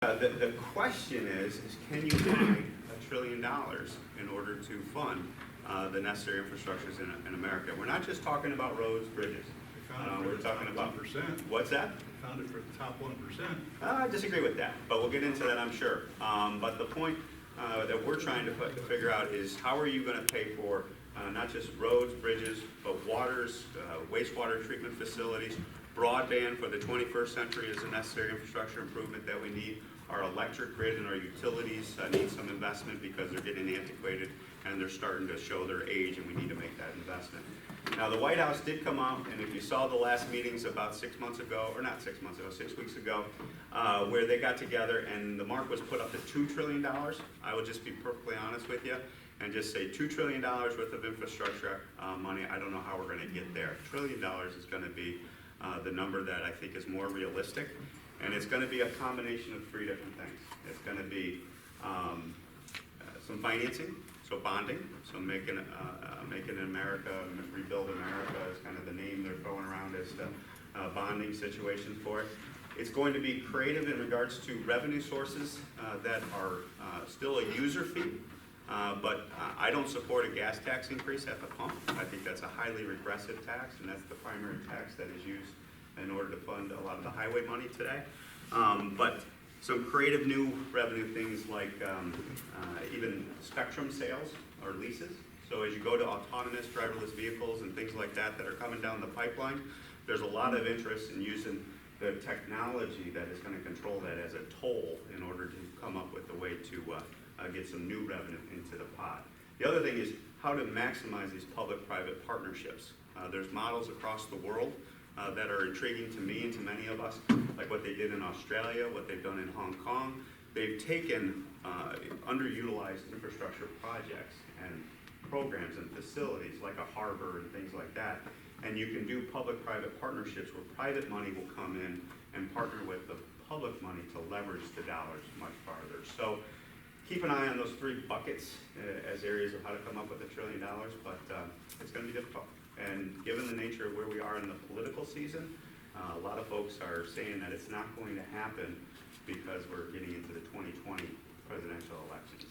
The question is can you find $1 trillion in order to fund the necessary infrastructures in America? We're not just talking about roads, bridges. We're talking about 1%. What's that? Found it for the top 1%. I disagree with that, but we'll get into that, I'm sure. But the point that we're trying to figure out is how are you going to pay for not just roads, bridges, but waters, wastewater treatment facilities, broadband for the 21st century is a necessary infrastructure improvement that we need. Our electric grid and our utilities need some investment because they're getting antiquated and they're starting to show their age, and we need to make that investment. Now, the White House did come out, and if you saw the last meetings about 6 months ago, or not 6 months ago, 6 weeks ago, where they got together and the mark was put up to $2 trillion. I will just be perfectly honest with you and just say $2 trillion worth of infrastructure money. I don't know how we're going to get there. $1 trillion is going to be the number that I think is more realistic, and it's going to be a combination of three different things. It's going to be some financing, so bonding, so making America, rebuild America is kind of the name they're throwing around as the bonding situation for it. It's going to be creative in regards to revenue sources that are still a user fee, but I don't support a gas tax increase at the pump. I think that's a highly regressive tax, and that's the primary tax that is used in order to fund a lot of the highway money today. But some creative new revenue things like even spectrum sales or leases. So as you go to autonomous driverless vehicles and things like that that are coming down the pipeline, there's a lot of interest in using the technology that is going to control that as a toll in order to come up with a way to get some new revenue into the pot. The other thing is how to maximize these public-private partnerships. There's models across the world that are intriguing to me and to many of us, like what they did in Australia, what they've done in Hong Kong. They've taken underutilized infrastructure projects and programs and facilities like a harbor and things like that, and you can do public-private partnerships where private money will come in and partner with the public money to leverage the dollars much farther. So keep an eye on those three buckets as areas of how to come up with $1 trillion, but it's going to be difficult. And given the nature of where we are in the political season, a lot of folks are saying that it's not going to happen because we're getting into the 2020 presidential elections.